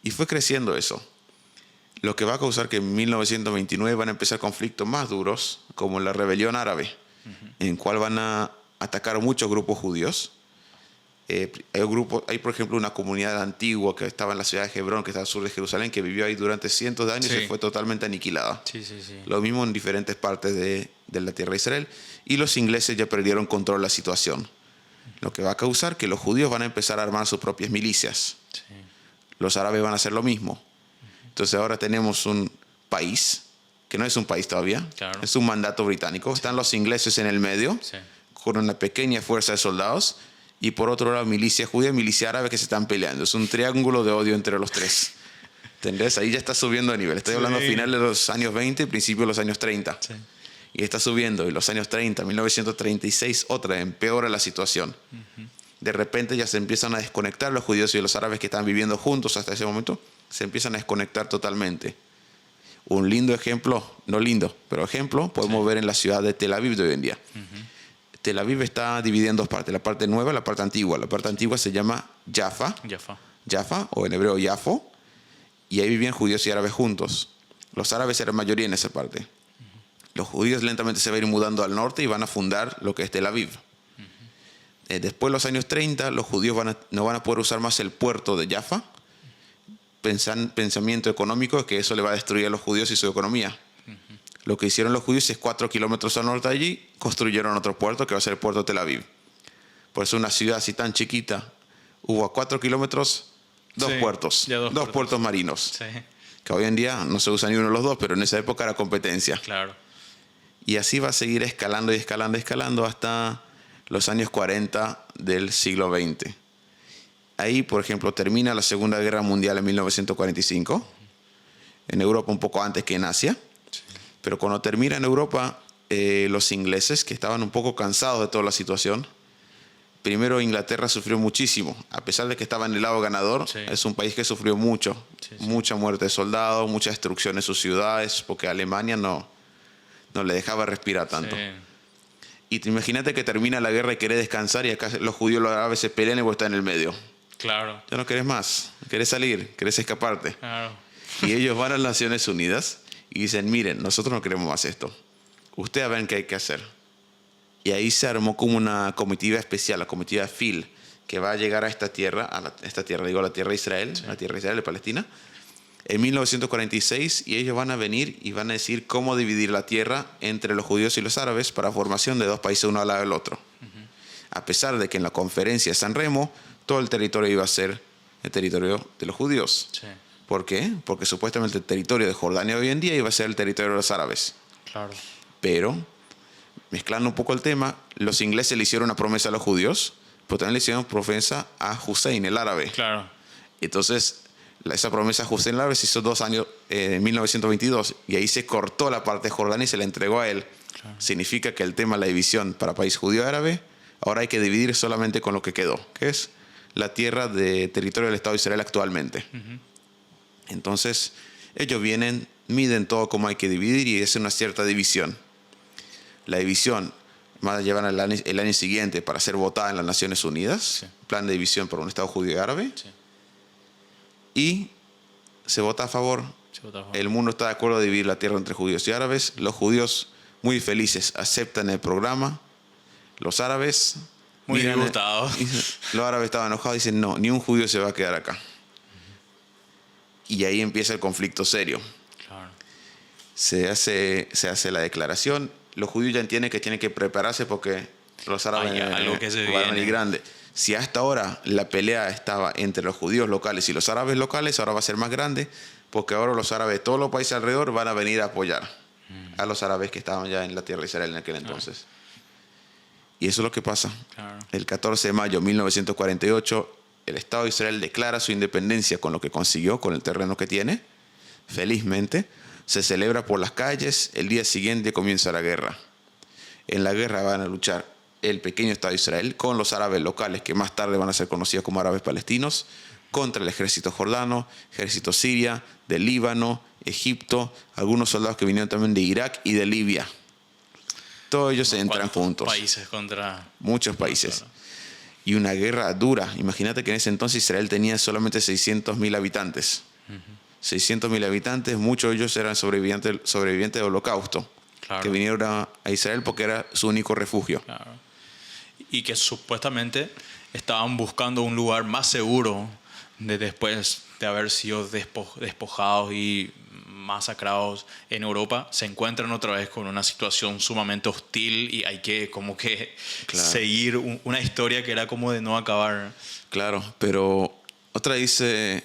Y fue creciendo eso. Lo que va a causar que en 1929 van a empezar conflictos más duros, como la rebelión árabe, en el cual van a atacar muchos grupos judíos. Hay, por ejemplo, una comunidad antigua que estaba en la ciudad de Hebrón, que está al sur de Jerusalén, que vivió ahí durante cientos de años y fue totalmente aniquilada. Sí, sí, sí. Lo mismo en diferentes partes de la tierra de Israel. Y los ingleses ya perdieron control de la situación. Lo que va a causar que los judíos van a empezar a armar sus propias milicias. Sí. Los árabes van a hacer lo mismo. Entonces ahora tenemos un país, que no es un país todavía, claro. Es un mandato británico. Sí. Están los ingleses en el medio, sí, con una pequeña fuerza de soldados. Y por otro lado, milicia judía y milicia árabe que se están peleando. Es un triángulo de odio entre los tres. ¿Entendés? Ahí ya está subiendo de nivel. Estoy hablando final de los años 20, principio de los años 30. Sí. Y está subiendo. Y los años 30, 1936, otra empeora la situación. De repente ya se empiezan a desconectar los judíos y los árabes que están viviendo juntos hasta ese momento. Se empiezan a desconectar totalmente. Un lindo ejemplo, no lindo, pero ejemplo, podemos ver en la ciudad de Tel Aviv de hoy en día. Tel Aviv está dividida en dos partes, la parte nueva y la parte antigua. La parte antigua se llama Jaffa, o en hebreo Yafo, y ahí vivían judíos y árabes juntos. Los árabes eran mayoría en esa parte. Los judíos lentamente se van a ir mudando al norte y van a fundar lo que es Tel Aviv. Después de los años 30, los judíos no van a poder usar más el puerto de Jaffa. Pensamiento económico es que eso le va a destruir a los judíos y su economía. Lo que hicieron los judíos es 4 kilómetros al norte de allí, construyeron otro puerto que va a ser el puerto de Tel Aviv. Por eso una ciudad así tan chiquita, hubo a 4 kilómetros, dos puertos, dos puertos marinos. Sí. Que hoy en día no se usa ni uno de los dos, pero en esa época era competencia. Claro. Y así va a seguir escalando y escalando y escalando hasta los años 40 del siglo XX. Ahí, por ejemplo, termina la Segunda Guerra Mundial en 1945, en Europa un poco antes que en Asia. Pero cuando termina en Europa, los ingleses, que estaban un poco cansados de toda la situación, primero Inglaterra sufrió muchísimo. A pesar de que estaba en el lado ganador, sí, es un país que sufrió mucho. Sí, sí. Mucha muerte de soldados, mucha destrucción en sus ciudades, porque Alemania no le dejaba respirar tanto. Sí. Y imagínate que termina la guerra y querés descansar y acá los judíos y los árabes se pelean y vos estás en el medio. Claro. Ya no querés más, querés salir, querés escaparte. Claro. Y ellos van a las Naciones Unidas y dicen, miren, nosotros no queremos más esto. Ustedes ven qué hay que hacer. Y ahí se armó como una comitiva especial, la comitiva Phil, que va a llegar a esta tierra, la tierra de Israel, sí, la tierra de Israel, de Palestina, en 1946, y ellos van a venir y van a decir cómo dividir la tierra entre los judíos y los árabes para formación de dos países uno al lado del otro. A pesar de que en la conferencia de San Remo, todo el territorio iba a ser el territorio de los judíos. Sí. ¿Por qué? Porque supuestamente el territorio de Jordania hoy en día iba a ser el territorio de los árabes. Claro. Pero, mezclando un poco el tema, los ingleses le hicieron una promesa a los judíos, pero también le hicieron promesa a Hussein, el árabe. Claro. Entonces, esa promesa a Hussein el árabe se hizo 2 años, en 1922, y ahí se cortó la parte de Jordania y se la entregó a él. Claro. Significa que el tema de la división para país judío-árabe, ahora hay que dividir solamente con lo que quedó, que es la tierra de territorio del Estado de Israel actualmente. Entonces, ellos vienen, miden todo como hay que dividir y es una cierta división. La división van a llevar el año siguiente para ser votada en las Naciones Unidas, sí, plan de división por un Estado judío y árabe, sí, y se vota a favor. El mundo está de acuerdo a dividir la tierra entre judíos y árabes. Los judíos, muy felices, aceptan el programa. Los árabes, muy disgustados. Los árabes estaban enojados y dicen, no, ni un judío se va a quedar acá. Y ahí empieza el conflicto serio. Claro. Se hace la declaración. Los judíos ya entienden que tienen que prepararse porque los árabes van a venir grande. Si hasta ahora la pelea estaba entre los judíos locales y los árabes locales, ahora va a ser más grande porque ahora los árabes de todos los países alrededor van a venir a apoyar a los árabes que estaban ya en la tierra de Israel en aquel entonces. Y eso es lo que pasa. Claro. El 14 de mayo de 1948, el Estado de Israel declara su independencia con lo que consiguió, con el terreno que tiene. Felizmente, se celebra por las calles. El día siguiente comienza la guerra. En la guerra van a luchar el pequeño Estado de Israel con los árabes locales, que más tarde van a ser conocidos como árabes palestinos, contra el ejército jordano, ejército siria, del Líbano, Egipto, algunos soldados que vinieron también de Irak y de Libia. Todos ellos se entran juntos. Países contra... Muchos países. Y una guerra dura. Imagínate que en ese entonces Israel tenía solamente 600.000 habitantes. 600.000 habitantes, muchos de ellos eran sobrevivientes del Holocausto, que vinieron a Israel porque era su único refugio. Claro. Y que supuestamente estaban buscando un lugar más seguro después de haber sido despojados y masacrados en Europa. Se encuentran otra vez con una situación sumamente hostil y hay que como que seguir una historia que era como de no acabar. Claro, pero otra dice,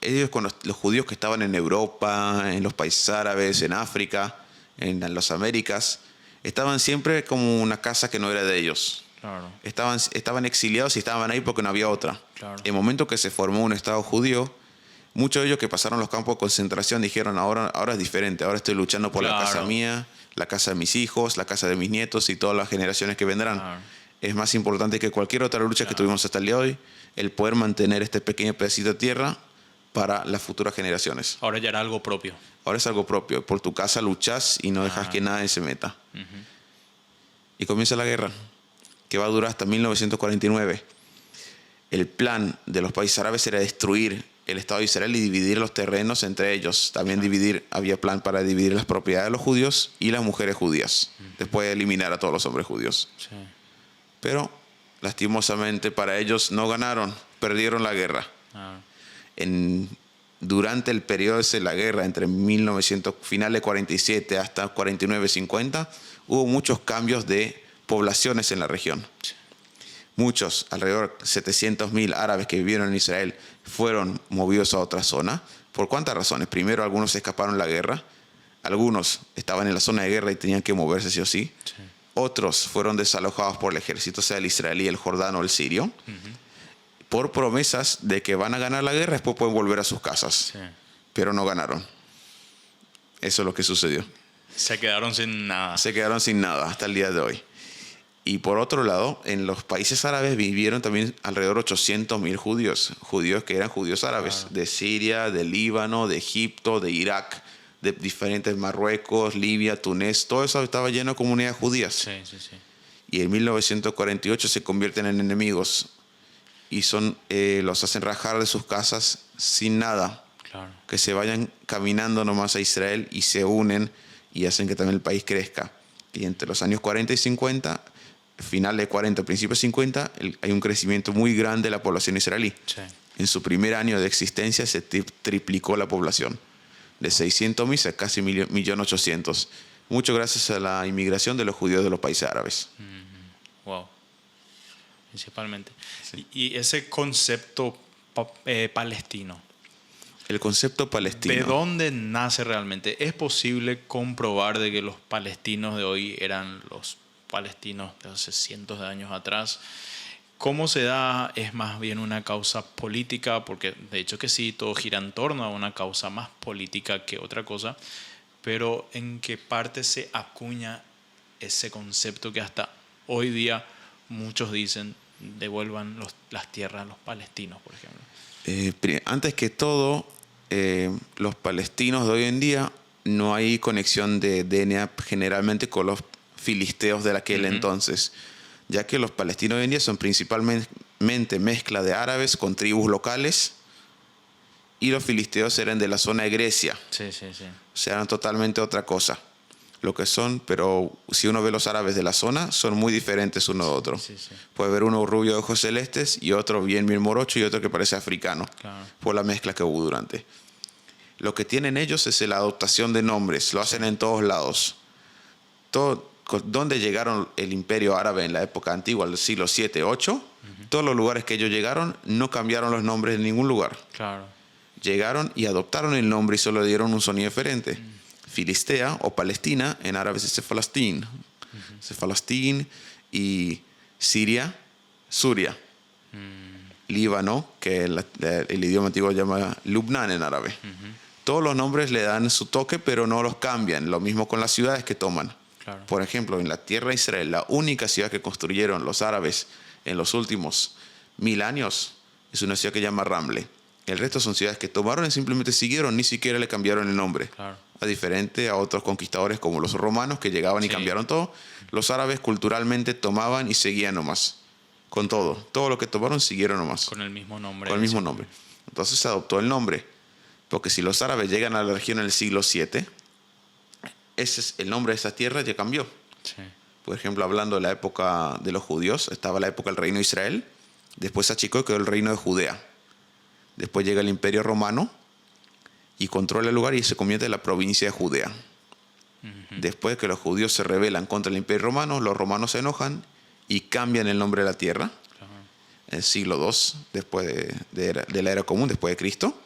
ellos con los judíos que estaban en Europa, en los países árabes, en África, en las Américas, estaban siempre como una casa que no era de ellos. Claro. Estaban exiliados y estaban ahí porque no había otra. Claro. En el momento que se formó un Estado judío, muchos de ellos que pasaron los campos de concentración dijeron, ahora es diferente, ahora estoy luchando por la casa mía, la casa de mis hijos, la casa de mis nietos y todas las generaciones que vendrán. Claro. Es más importante que cualquier otra lucha que tuvimos hasta el día de hoy, el poder mantener este pequeño pedacito de tierra para las futuras generaciones. Ahora ya era algo propio. Ahora es algo propio. Por tu casa luchas y no dejas que nadie se meta. Y comienza la guerra, que va a durar hasta 1949. El plan de los países árabes era destruir el Estado de Israel y dividir los terrenos entre ellos. También había plan para dividir las propiedades de los judíos y las mujeres judías, después de eliminar a todos los hombres judíos. Sí. Pero, lastimosamente para ellos, no ganaron, perdieron la guerra. Durante el periodo de la guerra, entre finales de 47 hasta 49-50, hubo muchos cambios de poblaciones en la región. Sí. Muchos, alrededor de 700.000 árabes que vivieron en Israel, fueron movidos a otra zona. ¿Por cuántas razones? Primero, algunos escaparon de la guerra. Algunos estaban en la zona de guerra y tenían que moverse sí o sí. Otros fueron desalojados por el ejército, sea el israelí, el jordano o el sirio, por promesas de que van a ganar la guerra, después pueden volver a sus casas. Sí. Pero no ganaron. Eso es lo que sucedió. Se quedaron sin nada. Se quedaron sin nada hasta el día de hoy. Y por otro lado, en los países árabes vivieron también alrededor de 800.000 judíos que eran judíos árabes, de Siria, de Líbano, de Egipto, de Irak, de diferentes Marruecos, Libia, Túnez, todo eso estaba lleno de comunidades judías. Sí. Y en 1948 se convierten en enemigos y los hacen rajar de sus casas sin nada. Claro. Que se vayan caminando nomás a Israel y se unen y hacen que también el país crezca. Y entre los años 40 y 50, final de 40, principios de 50, hay un crecimiento muy grande de la población israelí. Sí. En su primer año de existencia se triplicó la población, de 600.000 a casi 1.800.000. Mucho gracias a la inmigración de los judíos de los países árabes. Wow. Principalmente. Sí. Y ese concepto palestino. El concepto palestino. ¿De dónde nace realmente? ¿Es posible comprobar de que los palestinos de hoy eran los palestinos de hace cientos de años atrás? ¿Cómo se da? ¿Es más bien una causa política? Porque de hecho que sí, todo gira en torno a una causa más política que otra cosa. Pero ¿en qué parte se acuña ese concepto que hasta hoy día muchos dicen devuelvan las tierras a los palestinos, por ejemplo? Antes que todo, los palestinos de hoy en día no hay conexión de DNA generalmente con los filisteos de aquel entonces, ya que los palestinos hoy en día son principalmente mezcla de árabes con tribus locales y los filisteos eran de la zona de Grecia. Sí. O sea, eran totalmente otra cosa lo que son, pero si uno ve los árabes de la zona, son muy diferentes uno de otro. Sí. Puede ver uno rubio de ojos celestes y otro bien morocho y otro que parece africano, por la mezcla que hubo durante. Lo que tienen ellos es la adoptación de nombres, lo hacen en todos lados. Donde llegaron el imperio árabe en la época antigua, el siglo 7, 8, todos los lugares que ellos llegaron no cambiaron los nombres en ningún lugar. Claro. Llegaron y adoptaron el nombre y solo dieron un sonido diferente. Filistea o Palestina, en árabe es Sefalastín. Sefalastín y Siria, Suria. Líbano, que el idioma antiguo llama Lubnan en árabe. Todos los nombres le dan su toque, pero no los cambian. Lo mismo con las ciudades que toman. Claro. Por ejemplo, en la tierra de Israel, la única ciudad que construyeron los árabes en los últimos 1000 años es una ciudad que se llama Ramle. El resto son ciudades que tomaron y simplemente siguieron, ni siquiera le cambiaron el nombre. Claro. A diferente a otros conquistadores como los romanos que llegaban y cambiaron todo, los árabes culturalmente tomaban y seguían nomás. Con todo. Todo lo que tomaron siguieron nomás. Con el mismo nombre. Con el mismo nombre. Entonces se adoptó el nombre. Porque si los árabes llegan a la región en el siglo VII, el nombre de esa tierra ya cambió. Sí. Por ejemplo, hablando de la época de los judíos, estaba la época del reino de Israel, después se achicó y quedó el reino de Judea. Después llega el Imperio Romano y controla el lugar y se convierte en la provincia de Judea. Después que los judíos se rebelan contra el Imperio Romano, los romanos se enojan y cambian el nombre de la tierra. En el siglo II, después de la era común, después de Cristo.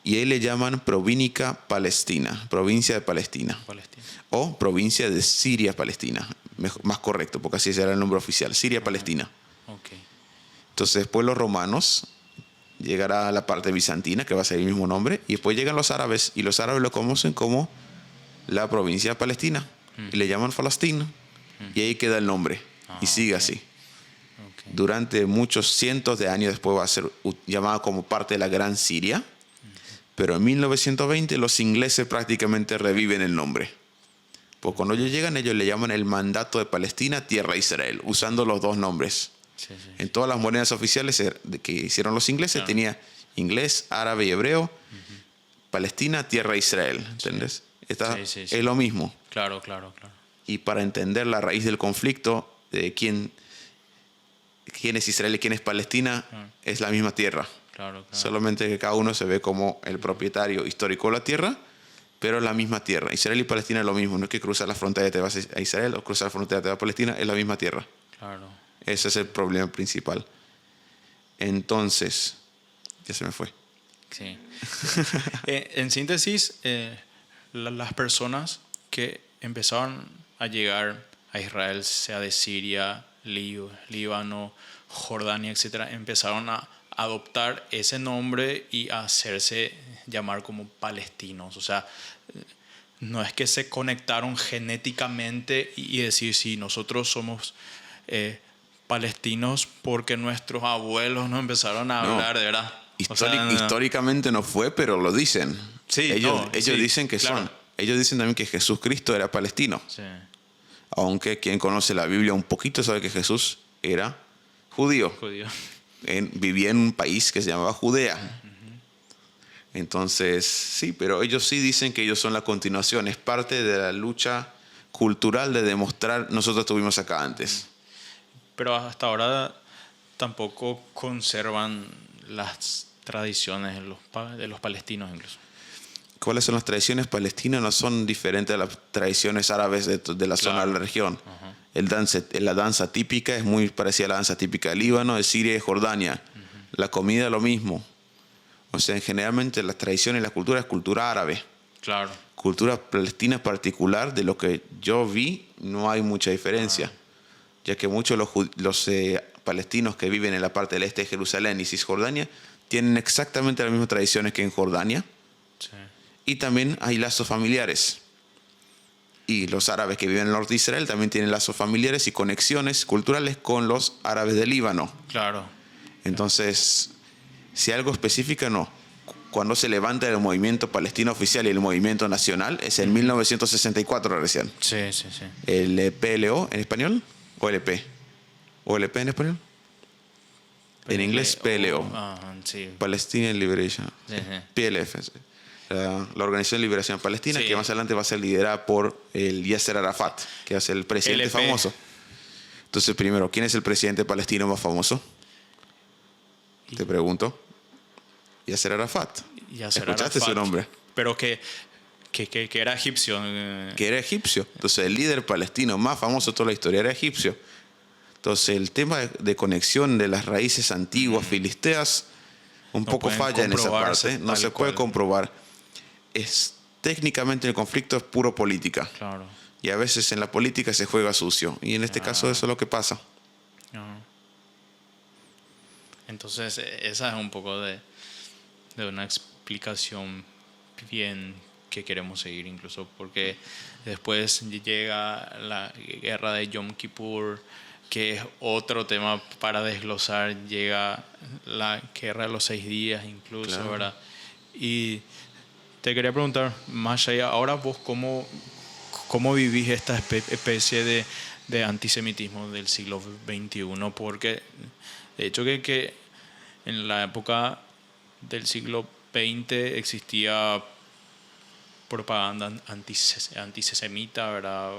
Y ahí le llaman Província Palestina, provincia de Palestina. O provincia de Siria-Palestina, más correcto, porque así será el nombre oficial, Siria-Palestina. Okay. Entonces después los romanos, llegará a la parte bizantina, que va a ser el mismo nombre, y después llegan los árabes, y los árabes lo conocen como la provincia de Palestina, y le llaman Falastín, y ahí queda el nombre, y sigue así. Okay. Durante muchos cientos de años después va a ser llamada como parte de la Gran Siria, pero en 1920 los ingleses prácticamente reviven el nombre. Pues cuando ellos llegan, ellos le llaman el Mandato de Palestina, Tierra Israel, usando los dos nombres. Sí. En todas las monedas oficiales que hicieron los ingleses, tenía inglés, árabe y hebreo, Palestina, Tierra Israel. ¿Entendés? Es lo mismo. Claro. Y para entender la raíz del conflicto de quién es Israel y quién es Palestina, es la misma tierra. Claro. Solamente que cada uno se ve como el propietario histórico de la tierra, pero es la misma tierra. Israel y Palestina es lo mismo. No es que cruzar la frontera y te vas a Israel o cruzar la frontera y te vas a Palestina, es la misma tierra. Claro. Ese es el problema principal. Entonces, ya se me fue. Sí. En síntesis, las personas que empezaron a llegar a Israel, sea de Siria, Líbano, Jordania, etc., empezaron a adoptar ese nombre y a hacerse llamar como palestinos. O sea, no es que se conectaron genéticamente y decir, sí, nosotros somos palestinos porque nuestros abuelos nos empezaron a hablar, de verdad. Históricamente no fue, pero lo dicen. Sí, ellos dicen que son. Ellos dicen también que Jesús Cristo era palestino. Sí. Aunque quien conoce la Biblia un poquito sabe que Jesús era judío. Vivía en un país que se llamaba Judea. Entonces, sí, pero ellos sí dicen que ellos son la continuación. Es parte de la lucha cultural de demostrar nosotros estuvimos acá antes. Pero hasta ahora tampoco conservan las tradiciones de los palestinos incluso. ¿Cuáles son las tradiciones palestinas? No son diferentes a las tradiciones árabes de la zona de la región. La danza típica es muy parecida a la danza típica de Líbano, de Siria y de Jordania. La comida lo mismo. O sea, generalmente las tradiciones y la cultura es cultura árabe. Claro. Cultura palestina particular, de lo que yo vi, no hay mucha diferencia. Ya que muchos los palestinos que viven en la parte del este de Jerusalén y Cisjordania tienen exactamente las mismas tradiciones que en Jordania. Sí. Y también hay lazos familiares. Y los árabes que viven en el norte de Israel también tienen lazos familiares y conexiones culturales con los árabes del Líbano. Claro. Entonces, si algo específico, no. Cuando se levanta el movimiento palestino oficial y el movimiento nacional, es en 1964 recién. Sí. ¿El PLO en español? ¿O LP? ¿O LP en español? En inglés, PLO. Sí. Palestinian Liberation. Sí. PLF. La Organización de Liberación Palestina, que más adelante va a ser liderada por el Yasser Arafat, que es el presidente LP. Famoso. Entonces, primero, ¿quién es el presidente palestino más famoso? Te pregunto. Yasser Arafat. ¿Escuchaste su nombre? Pero que era egipcio. Que era egipcio. Entonces, el líder palestino más famoso de toda la historia era egipcio. Entonces, el tema de conexión de las raíces antiguas filisteas un poco falla en esa parte. No se puede comprobar. Técnicamente el conflicto es puro política. Claro. Y a veces en la política se juega sucio. Y en este caso eso es lo que pasa. Entonces, esa es un poco de una explicación bien que queremos seguir, incluso porque después llega la guerra de Yom Kippur, que es otro tema para desglosar. Llega la guerra de los 6 días incluso, claro. ¿Verdad? Y te quería preguntar, más allá, ahora vos cómo vivís esta especie de antisemitismo del siglo XXI, porque de hecho que en la época del siglo XX existía propaganda antisemita, ¿verdad?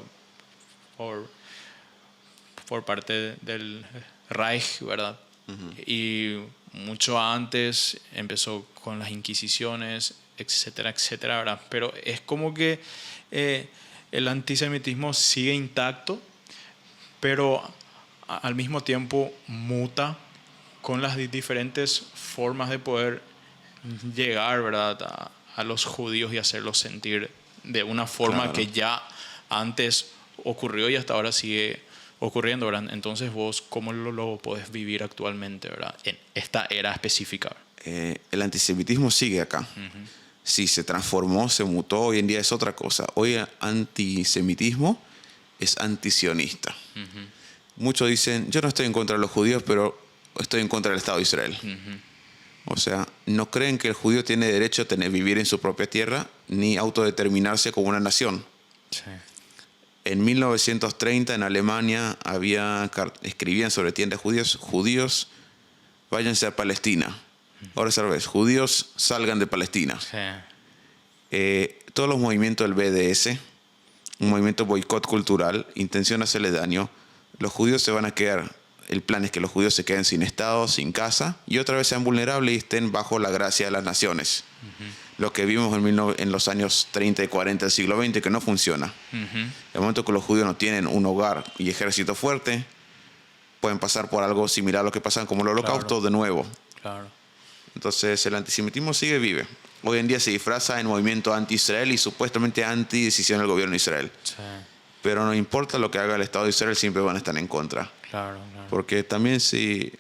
Por parte del Reich, ¿verdad? Y mucho antes empezó con las inquisiciones, etcétera, etcétera, ¿verdad? Pero es como que el antisemitismo sigue intacto, pero al mismo tiempo muta con las diferentes formas de poder llegar, ¿verdad?, a los judíos y hacerlos sentir de una forma Claro. que ya antes ocurrió y hasta ahora sigue ocurriendo, ¿verdad? Entonces vos, ¿cómo lo podés vivir actualmente, ¿verdad?, en esta era específica? El antisemitismo sigue acá. Sí, se transformó, se mutó, hoy en día es otra cosa. Hoy el antisemitismo es antisionista. Muchos dicen, yo no estoy en contra de los judíos, pero estoy en contra del Estado de Israel. O sea, no creen que el judío tiene derecho a vivir en su propia tierra ni autodeterminarse como una nación. Sí. En 1930 en Alemania escribían sobre tiendas judíos, váyanse a Palestina. Ahora es al revés, judíos salgan de Palestina. Sí. Todos los movimientos del BDS, un movimiento boicot cultural, intención de hacerle daño, los judíos se van a quedar. El plan es que los judíos se queden sin Estado, sin casa, y otra vez sean vulnerables y estén bajo la gracia de las naciones. Lo que vimos en los años 30 y 40 del siglo XX, que no funciona. El momento que los judíos no tienen un hogar y ejército fuerte, pueden pasar por algo similar a lo que pasan como el Holocausto de nuevo. Claro. Entonces el antisemitismo vive. Hoy en día se disfraza en movimiento anti-Israel y supuestamente anti-decisión del gobierno de Israel. Sí. Pero no importa lo que haga el Estado de Israel, siempre van a estar en contra. Claro, claro. Porque también si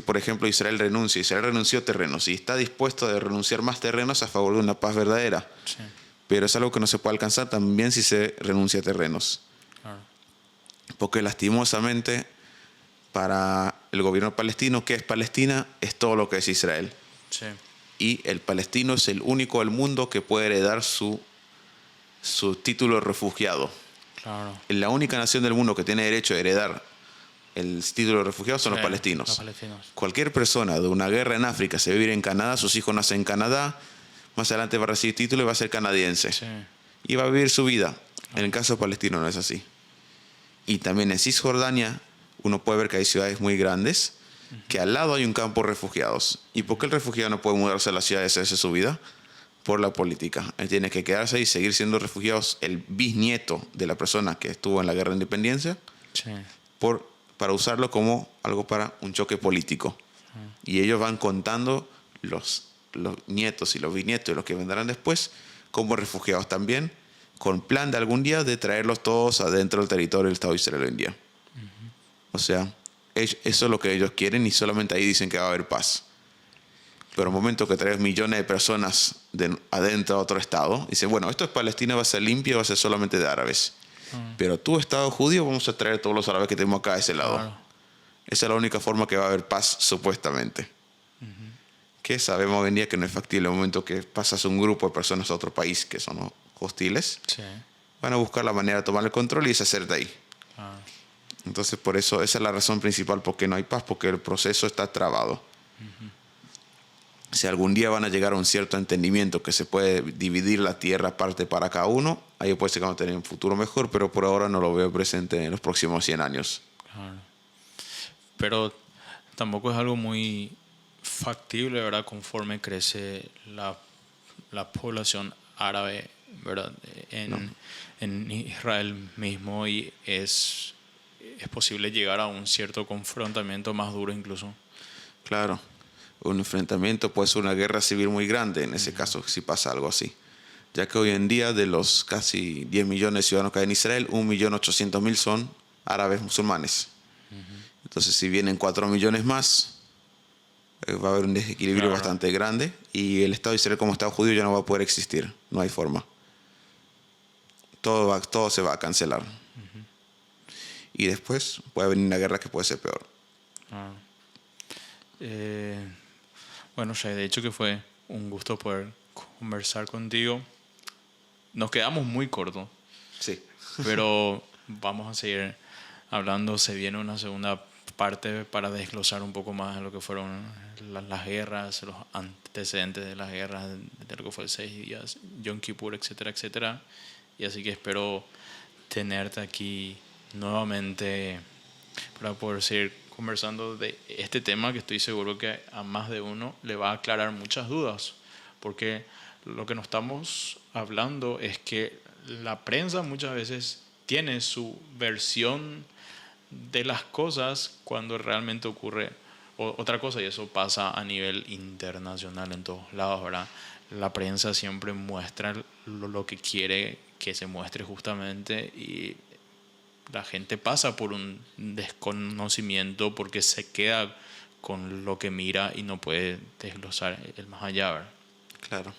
por ejemplo Israel renunció terrenos y está dispuesto a renunciar más terrenos a favor de una paz verdadera. Sí. Pero es algo que no se puede alcanzar también si se renuncia a terrenos. Claro. Porque lastimosamente para el gobierno palestino, ¿qué es Palestina? Es todo lo que es Israel. Sí. Y el palestino es el único del mundo que puede heredar su título de refugiado. Claro. La única nación del mundo que tiene derecho a heredar el título de refugiado son los palestinos. Los palestinos. Cualquier persona de una guerra en África se va a vivir en Canadá, sus hijos nacen en Canadá, más adelante va a recibir título y va a ser canadiense. Sí. Y va a vivir su vida. En el caso palestino no es así. Y también en Cisjordania uno puede ver que hay ciudades muy grandes, que al lado hay un campo de refugiados. ¿Y por qué el refugiado no puede mudarse a las ciudades y hacer su vida? Por la política. Él tiene que quedarse ahí y seguir siendo refugiados, el bisnieto de la persona que estuvo en la guerra de independencia, Sí. para usarlo como algo para un choque político. Y ellos van contando los nietos y los bisnietos y los que vendrán después como refugiados también, con plan de algún día de traerlos todos adentro del territorio del Estado de Israel hoy en día. O sea, eso es lo que ellos quieren y solamente ahí dicen que va a haber paz. Pero el momento que traes millones de personas adentro a otro estado, dicen, bueno, esto es Palestina, va a ser limpio, va a ser solamente de árabes. Pero tú, Estado judío, vamos a traer todos los árabes que tenemos acá a ese lado. Claro. Esa es la única forma que va a haber paz, supuestamente. Que sabemos hoy en día que no es factible. El momento que pasas un grupo de personas a otro país que son hostiles, Sí. van a buscar la manera de tomar el control y deshacerte ahí. Claro. Entonces, por eso, esa es la razón principal por qué no hay paz, porque el proceso está trabado. Si algún día van a llegar a un cierto entendimiento que se puede dividir la tierra parte para cada uno, ahí puede ser que vamos a tener un futuro mejor, pero por ahora no lo veo presente en los próximos 100 años. Claro. Pero tampoco es algo muy factible, ¿verdad? Conforme crece la población árabe, ¿verdad? En Israel mismo, y es posible llegar a un cierto confrontamiento más duro incluso. Claro, un enfrentamiento puede ser una guerra civil muy grande en ese caso, si pasa algo así. Ya que hoy en día de los casi 10 millones de ciudadanos que hay en Israel, 1.800.000 son árabes musulmanes. Entonces, si vienen 4 millones más, va a haber un desequilibrio bastante grande y el Estado de Israel como Estado judío ya no va a poder existir. No hay forma. Todo se va a cancelar. Y después puede venir una guerra que puede ser peor. Bueno, Shai, de hecho que fue un gusto poder conversar contigo. Nos quedamos muy cortos. Sí. Pero vamos a seguir hablando. Se viene una segunda parte para desglosar un poco más de lo que fueron las guerras, los antecedentes de las guerras, de lo que fue el 6 días, Yom Kippur, etcétera, etcétera. Y así que espero tenerte aquí nuevamente para poder seguir conversando de este tema, que estoy seguro que a más de uno le va a aclarar muchas dudas, porque lo que nos estamos hablando es que la prensa muchas veces tiene su versión de las cosas cuando realmente ocurre otra cosa, y eso pasa a nivel internacional en todos lados, ¿verdad? La prensa siempre muestra lo que quiere que se muestre justamente, y la gente pasa por un desconocimiento porque se queda con lo que mira y no puede desglosar el más allá, ¿verdad? Claro.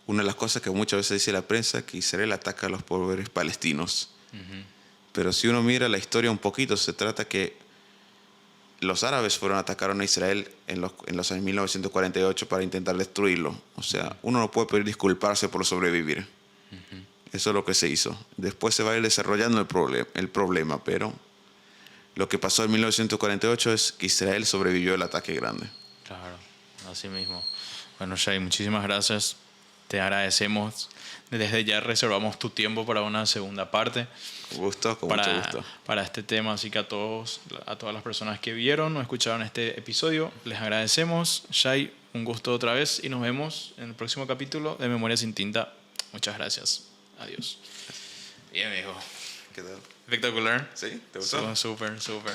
Una de las cosas que muchas veces dice la prensa es que Israel ataca a los pobres palestinos. Uh-huh. Pero si uno mira la historia un poquito, se trata que los árabes atacaron a Israel en los años 1948 para intentar destruirlo. O sea, uno no puede pedir disculparse por sobrevivir. Uh-huh. Eso es lo que se hizo. Después se va a ir desarrollando el problema, pero lo que pasó en 1948 es que Israel sobrevivió al ataque grande. Claro, así mismo. Bueno, Shai, muchísimas gracias. Te agradecemos. Desde ya reservamos tu tiempo para una segunda parte. Gusto, con mucho gusto. Para este tema, así que a todas las personas que vieron o escucharon este episodio, les agradecemos. Shai, un gusto otra vez y nos vemos en el próximo capítulo de Memoria sin Tinta. Muchas gracias. Adiós. Bien, amigo. ¿Qué tal? Espectacular. ¿Sí? ¿Te gustó? Súper, súper.